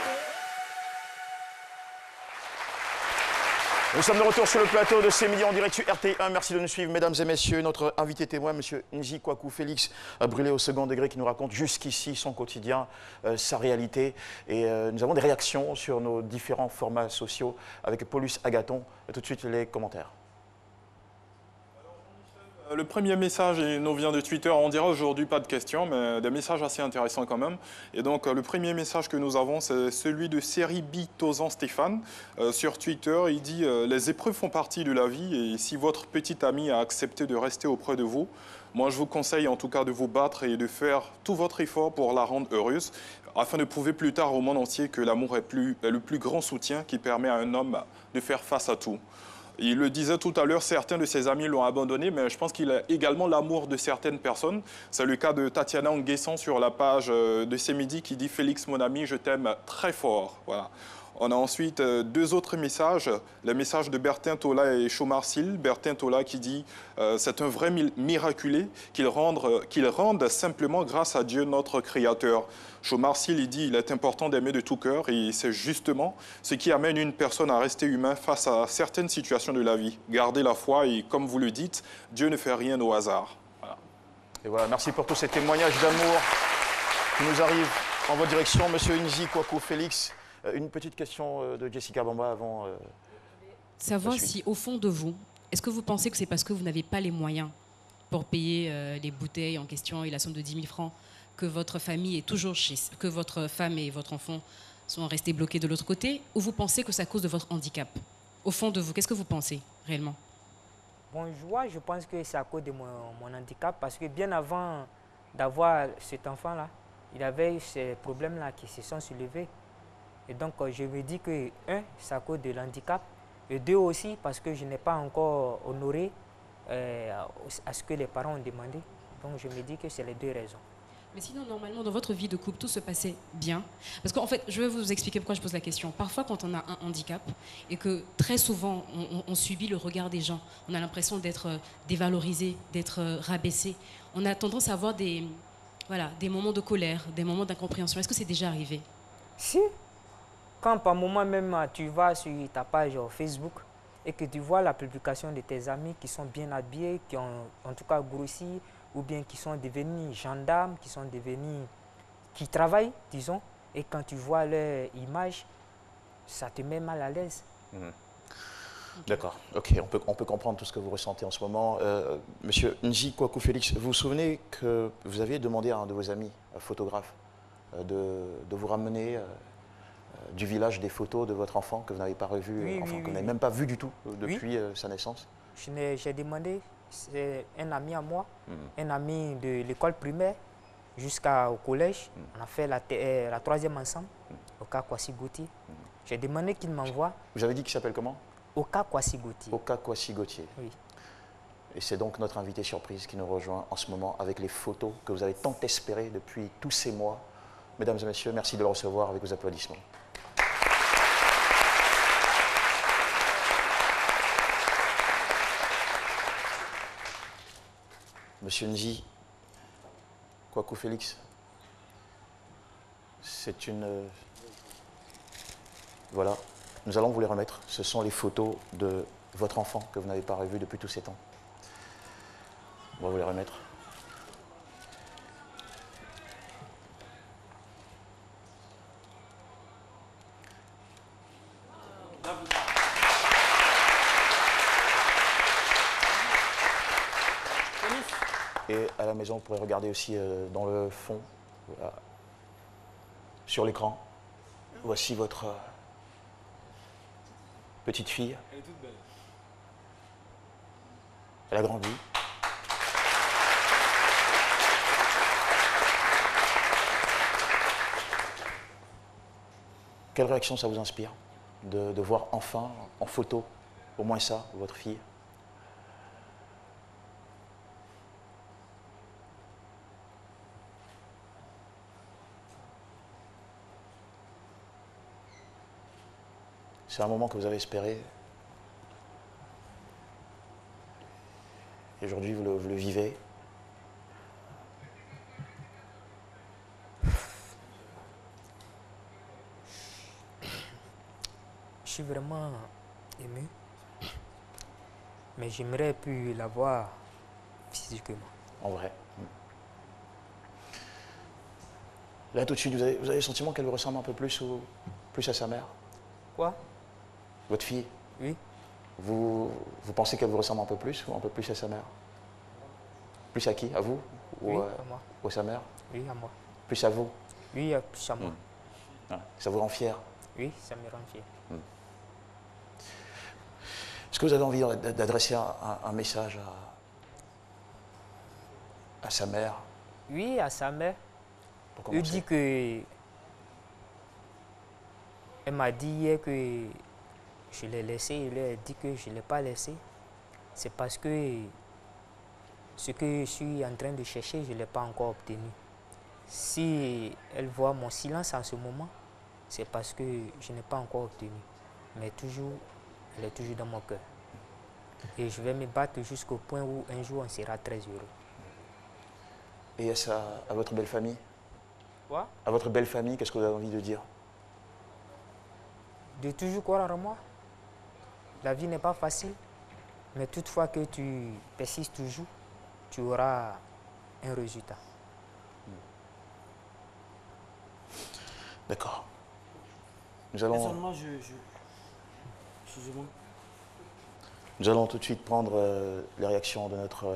Nous sommes de retour sur le plateau de C'est Midi en direct sur RT1. Merci de nous suivre, mesdames et messieurs. Notre invité témoin, M. Nzi Kwaku Félix, brûlé au second degré, qui nous raconte jusqu'ici son quotidien, sa réalité. Et nous avons des réactions sur nos différents formats sociaux avec Paulus Agathon. Tout de suite, les commentaires. Le premier message nous vient de Twitter. On dirait aujourd'hui pas de questions, mais des messages assez intéressants quand même. Et donc, le premier message que nous avons, c'est celui de Seribi Tozan Stéphane. Sur Twitter, il dit « Les épreuves font partie de la vie et si votre petite amie a accepté de rester auprès de vous, moi, je vous conseille en tout cas de vous battre et de faire tout votre effort pour la rendre heureuse. afin de prouver plus tard au monde entier que l'amour est le plus grand soutien qui permet à un homme de faire face à tout. Il le disait tout à l'heure, certains de ses amis l'ont abandonné, mais je pense qu'il a également l'amour de certaines personnes. C'est le cas de Tatiana Nguessan sur la page de C'est Midi qui dit « Félix, mon ami, je t'aime très fort ». Voilà. On a ensuite deux autres messages, le message de Bertin Tola et Chomar Sil. Bertin Tola qui dit c'est un vrai miraculé qu'il rende simplement grâce à Dieu notre Créateur. Chomar Sil il dit il est important d'aimer de tout cœur et c'est justement ce qui amène une personne à rester humain face à certaines situations de la vie. Gardez la foi et comme vous le dites, Dieu ne fait rien au hasard. Voilà. Et voilà, merci pour tous ces témoignages d'amour qui nous arrivent en votre direction, Monsieur Nzi Kwaku Félix. Une petite question de Jessica Bamba avant. Savoir si, au fond de vous, est-ce que vous pensez que c'est parce que vous n'avez pas les moyens pour payer les bouteilles en question et la somme de 10 000 francs que votre famille est toujours que votre femme et votre enfant sont restés bloqués de l'autre côté, ou vous pensez que c'est à cause de votre handicap? Au fond de vous, qu'est-ce que vous pensez réellement? Bon, je pense que c'est à cause de mon handicap parce que bien avant d'avoir cet enfant-là, il avait ces problèmes-là qui se sont soulevés. Et donc, je me dis que, un, c'est à cause de l'handicap, et deux aussi, parce que je n'ai pas encore honoré à ce que les parents ont demandé. Donc, je me dis que c'est les deux raisons. Mais sinon, normalement, dans votre vie de couple, tout se passait bien. Parce qu'en fait, je vais vous expliquer pourquoi je pose la question. Parfois, quand on a un handicap, et que très souvent, on subit le regard des gens, on a l'impression d'être dévalorisé, d'être rabaissé, on a tendance à avoir des moments de colère, des moments d'incompréhension. Est-ce que c'est déjà arrivé? Si. Quand par moment même tu vas sur ta page Facebook et que tu vois la publication de tes amis qui sont bien habillés, qui ont en tout cas grossi, ou bien qui sont devenus gendarmes, qui travaillent, disons, et quand tu vois leur image, ça te met mal à l'aise. D'accord, ok, on peut comprendre tout ce que vous ressentez en ce moment. Monsieur Nzi Kwaku Félix, vous vous souvenez que vous aviez demandé à un de vos amis, photographe, de vous ramener du village des photos de votre enfant que vous n'avez pas revu, que vous n'avez même pas vu du tout depuis sa naissance? J'ai demandé, c'est un ami à moi, un ami de l'école primaire jusqu'au collège. On a fait la 3e ensemble, Oka Kwasi Gauthier. J'ai demandé qu'il m'envoie. Vous avez dit qu'il s'appelle comment? Oka Kwasi Gauthier. Oka Kwasi Gauthier. Oui. Et c'est donc notre invité surprise qui nous rejoint en ce moment avec les photos que vous avez tant espérées depuis tous ces mois. Mesdames et messieurs, merci de le recevoir avec vos applaudissements. Monsieur Nzi Kwaku Félix, c'est une... Voilà, nous allons vous les remettre. Ce sont les photos de votre enfant que vous n'avez pas revu depuis tous ces temps. On va vous les remettre. Et à la maison, vous pourrez regarder aussi dans le fond, voilà, sur l'écran. Voici votre petite fille. Elle est toute belle. Elle a grandi. Quelle réaction ça vous inspire de voir enfin en photo, au moins ça, votre fille? C'est un moment que vous avez espéré. Et aujourd'hui, vous le vivez. Je suis vraiment ému. Mais j'aimerais plus la voir physiquement. En vrai. Là, tout de suite, vous avez le sentiment qu'elle vous ressemble un peu plus à sa mère? Quoi? Votre fille? Oui. Vous pensez qu'elle vous ressemble un peu plus ou un peu plus à sa mère? Plus à qui? À vous? Oui, à moi. Ou à sa mère? Oui, à moi. Plus à vous? Oui, plus à moi. Ouais. Ça vous rend fier? Oui, ça me rend fier. Est-ce que vous avez envie d'adresser un message à sa mère? Oui, à sa mère. Je dis que Elle m'a dit hier que je l'ai laissé. Je lui ai dit que je ne l'ai pas laissé. C'est parce que ce que je suis en train de chercher, je ne l'ai pas encore obtenu. Si elle voit mon silence en ce moment, c'est parce que je n'ai pas encore obtenu. Mais toujours, elle est toujours dans mon cœur. Et je vais me battre jusqu'au point où un jour on sera très heureux. Et à votre belle famille? Quoi? À votre belle famille, qu'est-ce que vous avez envie de dire? De toujours croire en moi. La vie n'est pas facile, mais toutefois que tu persistes toujours, tu auras un résultat. D'accord. Nous allons... Excusez-moi. Nous allons tout de suite prendre les réactions de notre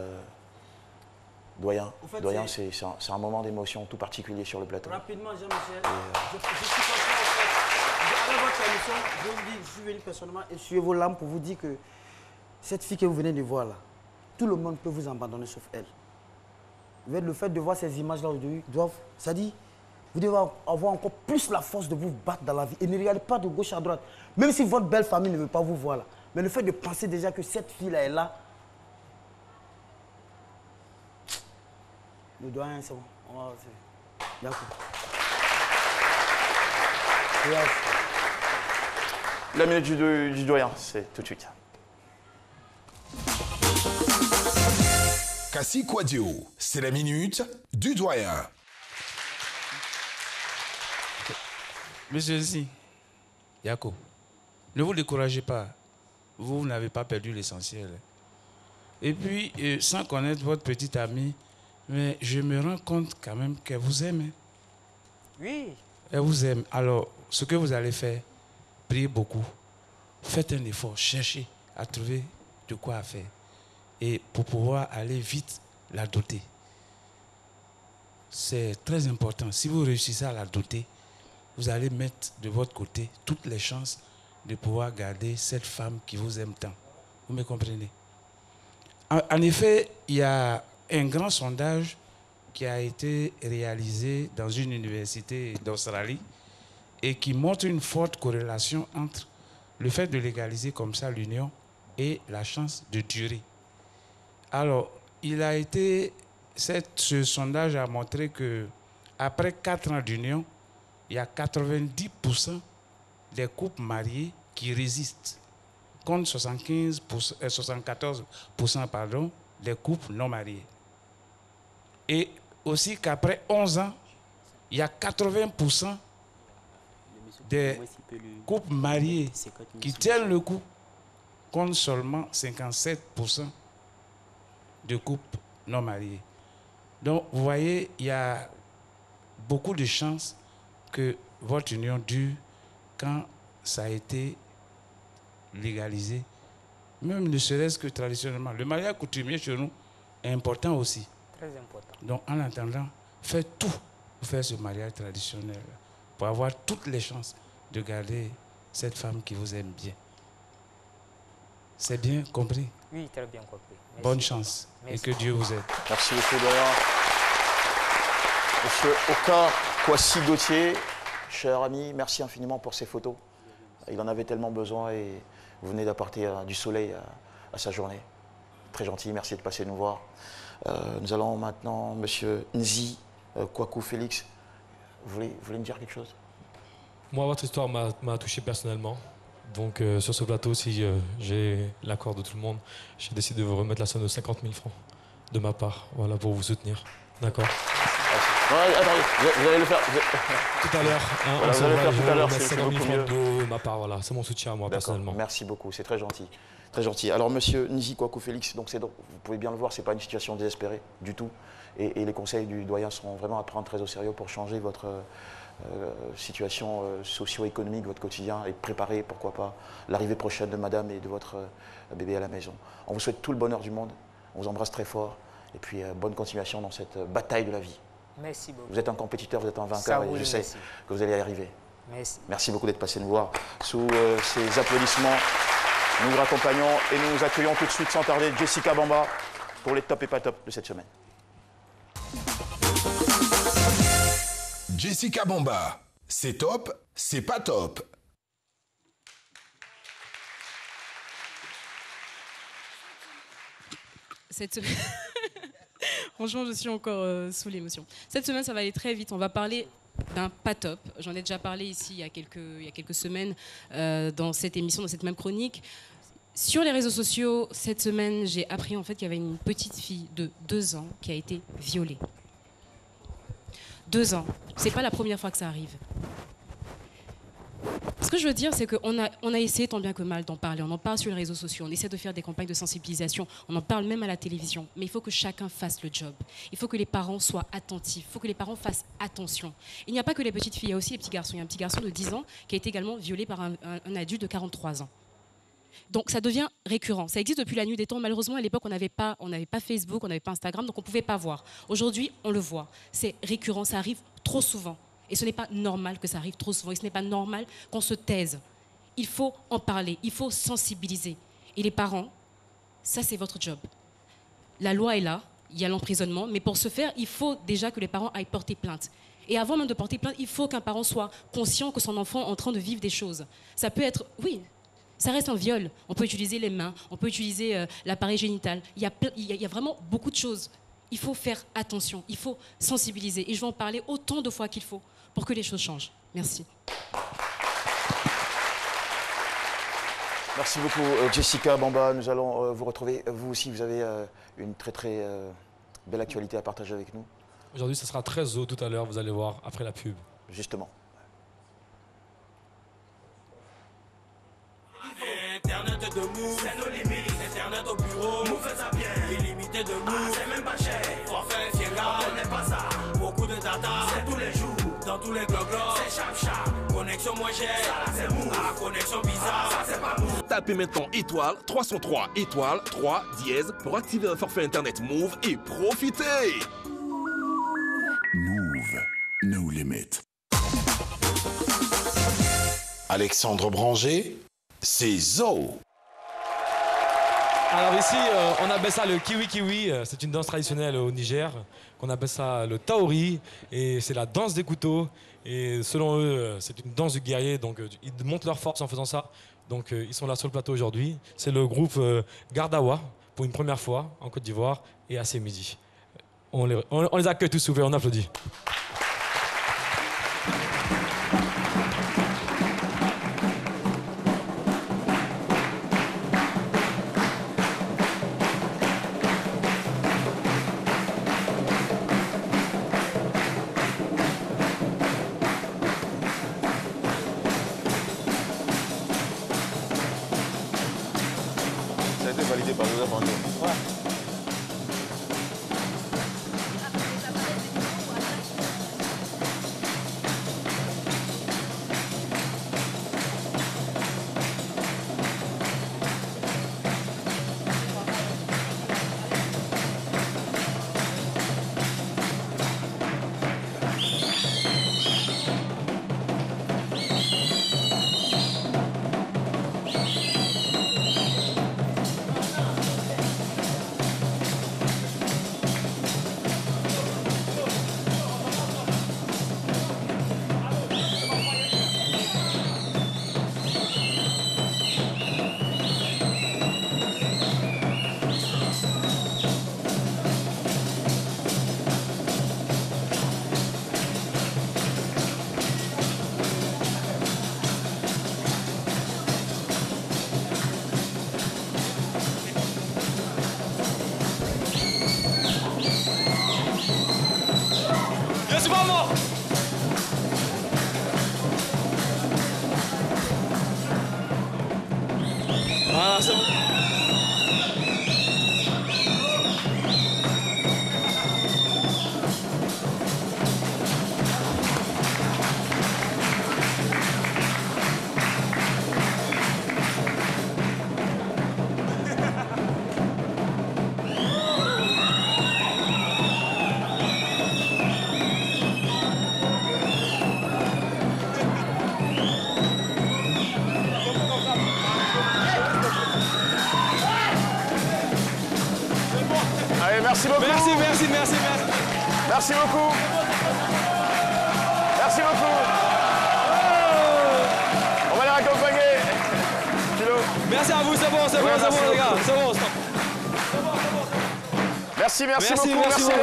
doyen. Au fait, Doyen, c'est un moment d'émotion tout particulier sur le plateau. Rapidement, Jean-Michel, je suis passé en fait. Avec votre émission, je vous dis, je suis venu personnellement essuyer vos larmes pour vous dire que cette fille que vous venez de voir là, tout le monde peut vous abandonner sauf elle. Le fait de voir ces images-là aujourd'hui, ça dit, vous devez avoir encore plus la force de vous battre dans la vie. Et ne regardez pas de gauche à droite. Même si votre belle famille ne veut pas vous voir là. Mais le fait de penser déjà que cette fille-là est là. Le doyen, c'est bon. D'accord. La minute du doyen, c'est tout de suite. Kassi Kouadio, c'est la minute du doyen. Monsieur Zi, Yako, ne vous découragez pas. Vous n'avez pas perdu l'essentiel. Et puis, sans connaître votre petite amie, mais je me rends compte quand même qu'elle vous aime. Oui. Elle vous aime. Alors, ce que vous allez faire, priez beaucoup. Faites un effort, cherchez à trouver de quoi faire. Et pour pouvoir aller vite la doter. C'est très important. Si vous réussissez à la doter, vous allez mettre de votre côté toutes les chances de pouvoir garder cette femme qui vous aime tant. Vous me comprenez? En effet, il y a un grand sondage qui a été réalisé dans une université d'Australie et qui montre une forte corrélation entre le fait de légaliser comme ça l'union et la chance de durer. Alors, ce sondage a montré que après 4 ans d'union, il y a 90% des couples mariés qui résistent, contre 74% des couples non mariés. Et aussi qu'après 11 ans, il y a 80% des couples mariés qui tiennent le coup, contre seulement 57% de couples non mariés. Donc, vous voyez, il y a beaucoup de chances que votre union dure quand ça a été légalisé, même ne serait-ce que traditionnellement. Le mariage coutumier chez nous est important aussi. Très important. Donc, en attendant, faites tout pour faire ce mariage traditionnel, pour avoir toutes les chances de garder cette femme qui vous aime bien. C'est bien compris? Oui, très bien compris. Merci. Bonne chance. Merci. Et que Dieu vous aide. Merci beaucoup, doyen. Monsieur Oka Kwasi Gauthier, cher ami, merci infiniment pour ces photos. Il en avait tellement besoin et vous venez d'apporter du soleil à sa journée. Très gentil, merci de passer nous voir. Nous allons maintenant, monsieur Nzi Kwaku Félix. Vous voulez me dire quelque chose? Moi, votre histoire m'a touché personnellement. Donc, sur ce plateau, si j'ai l'accord de tout le monde, j'ai décidé de vous remettre la somme de 50 000 francs de ma part, voilà, pour vous soutenir. D'accord? Attendez, vous allez le faire. Tout à l'heure. Hein, voilà, vous allez le faire tout à l'heure, c'est 50 000 beaucoup francs mieux. de ma part, voilà. C'est mon soutien à moi, personnellement. Merci beaucoup, c'est très gentil. Très gentil. Alors, monsieur Nzi Kwaku Félix, donc vous pouvez bien le voir, ce n'est pas une situation désespérée du tout. Et les conseils du doyen seront vraiment à prendre très au sérieux pour changer votre situation socio-économique, votre quotidien, et préparer, pourquoi pas, l'arrivée prochaine de madame et de votre bébé à la maison. On vous souhaite tout le bonheur du monde, on vous embrasse très fort, et puis bonne continuation dans cette bataille de la vie. Merci beaucoup. Vous êtes un compétiteur, vous êtes un vainqueur, et je sais que vous allez y arriver. Merci. Merci beaucoup d'être passé nous voir. Sous ces applaudissements, nous vous raccompagnons et nous accueillons tout de suite sans tarder Jessica Bamba pour les top et pas top de cette semaine. Jessica Bamba, c'est top, c'est pas top. cette semaine... Franchement, je suis encore sous l'émotion. Cette semaine, ça va aller très vite. On va parler d'un pas top. J'en ai déjà parlé ici il y a quelques semaines dans cette émission, dans cette même chronique. Sur les réseaux sociaux, cette semaine, j'ai appris en fait qu'il y avait une petite fille de 2 ans qui a été violée. 2 ans. C'est pas la première fois que ça arrive. Ce que je veux dire, c'est qu'on a essayé tant bien que mal d'en parler. On en parle sur les réseaux sociaux, on essaie de faire des campagnes de sensibilisation, on en parle même à la télévision. Mais il faut que chacun fasse le job. Il faut que les parents soient attentifs, il faut que les parents fassent attention. Il n'y a pas que les petites filles, il y a aussi les petits garçons. Il y a un petit garçon de 10 ans qui a été également violé par un adulte de 43 ans. Donc ça devient récurrent. Ça existe depuis la nuit des temps. Malheureusement, à l'époque, on n'avait pas Facebook, on n'avait pas Instagram, donc on ne pouvait pas voir. Aujourd'hui, on le voit. C'est récurrent, ça arrive trop souvent. Et ce n'est pas normal que ça arrive trop souvent. Et ce n'est pas normal qu'on se taise. Il faut en parler, il faut sensibiliser. Et les parents, ça c'est votre job. La loi est là, il y a l'emprisonnement, mais pour ce faire, il faut déjà que les parents aillent porter plainte. Et avant même de porter plainte, il faut qu'un parent soit conscient que son enfant est en train de vivre des choses. Ça peut être, oui, ça reste un viol. On peut utiliser les mains, on peut utiliser l'appareil génital. Il y a vraiment beaucoup de choses. Il faut faire attention, il faut sensibiliser. Et je vais en parler autant de fois qu'il faut pour que les choses changent. Merci. Merci beaucoup, Jessica Bamba. Nous allons vous retrouver. Vous aussi, vous avez une très belle actualité à partager avec nous. Aujourd'hui, ça sera très haut tout à l'heure, vous allez voir, après la pub. Justement. Internet de Move, c'est nos limites. Internet au bureau, Move fait ça bien. Illimité de Move, c'est même pas cher. Forfait, fiera, on n'est pas ça. Beaucoup de data, c'est tous les jours. Dans tous les gloglos, c'est chap. Connexion moins chère, ça c'est Move. Ah, connexion bizarre, ça c'est pas Move. Tapez maintenant étoile 303 étoile 3 dièse pour activer un forfait internet Move et profitez. Move, no limit. Alexandre Branger, c'est Zo. Alors ici, on appelle ça le kiwi-kiwi. C'est une danse traditionnelle au Niger, qu'on appelle ça le taori. Et c'est la danse des couteaux. Et selon eux, c'est une danse du guerrier. Donc ils montrent leur force en faisant ça. Donc ils sont là sur le plateau aujourd'hui. C'est le groupe Gardawa, pour une première fois, en Côte d'Ivoire, et à ces midi. On les accueille tous, s'il vous plaît, on applaudit. Ça a été validé par Joseph André. Ouais. Voilà, c'est bon. Allez, merci beaucoup. Merci. Merci beaucoup. Merci beaucoup. On va les raccompagner. Philo. Merci à vous, c'est bon, les gars. C'est bon, stop. Merci beaucoup. Merci beaucoup.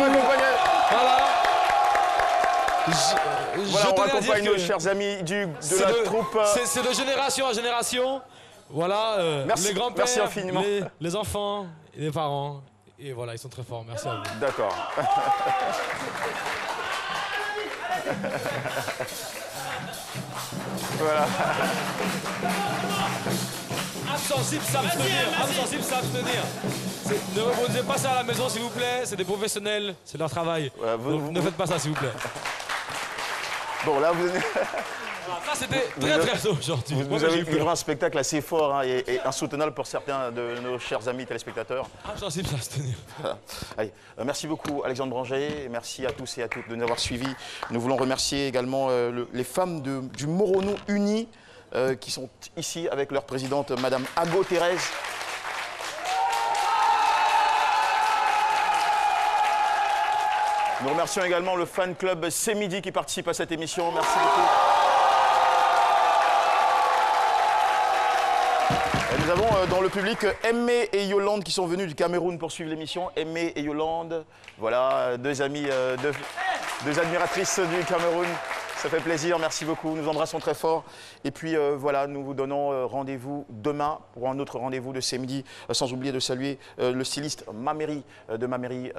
Voilà. Je on tenais à accompagne dire nos chers amis de la troupe. C'est de génération en génération. Voilà, merci, les grands-pères, merci infiniment. les enfants, et les parents. Et voilà, ils sont très forts. Merci à vous. D'accord. Voilà. Absensible, s'abstenir. Absensible, s'abstenir. Ne reproduisez pas ça à la maison, s'il vous plaît. C'est des professionnels, c'est leur travail. Voilà, ne faites pas ça, s'il vous plaît. Bon, là, vous... Ça, c'était très tôt aujourd'hui. Vous avez livré un spectacle assez fort et insoutenable pour certains de nos chers amis téléspectateurs. Absensible, s'abstenir. Allez, merci beaucoup, Alexandre Branger. Merci à tous et à toutes de nous avoir suivis. Nous voulons remercier également les femmes du Moronou Uni qui sont ici avec leur présidente, Madame Ago Thérèse. Nous remercions également le fan club C'est Midi qui participe à cette émission. Merci beaucoup. Et nous avons dans le public Aimé et Yolande qui sont venus du Cameroun pour suivre l'émission. Aimé et Yolande, voilà, deux amies, deux admiratrices du Cameroun. Ça fait plaisir, merci beaucoup, nous embrassons très fort. Et puis voilà, nous vous donnons rendez-vous demain pour un autre rendez-vous de C'est Midi, sans oublier de saluer le styliste Maméry de Maméry,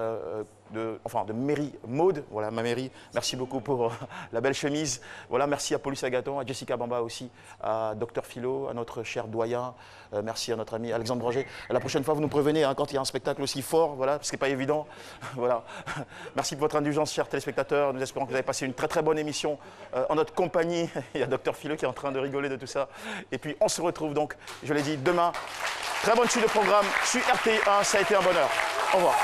de Mairie Maude. Voilà, Maméry, merci beaucoup pour la belle chemise. Voilà, merci à Paulus Agathon, à Jessica Bamba aussi, à Dr Philo, à notre cher doyen. Merci à notre ami Alexandre Branger. La prochaine fois, vous nous prévenez hein, quand il y a un spectacle aussi fort, voilà, parce que ce n'est pas évident. Voilà. Merci pour votre indulgence, chers téléspectateurs. Nous espérons que vous avez passé une très très bonne émission en notre compagnie. Il y a Dr Philo qui est en train de rigoler de tout ça. Et puis on se retrouve donc, je l'ai dit, demain. Très bonne suite de programme sur RTI1. Ça a été un bonheur. Au revoir.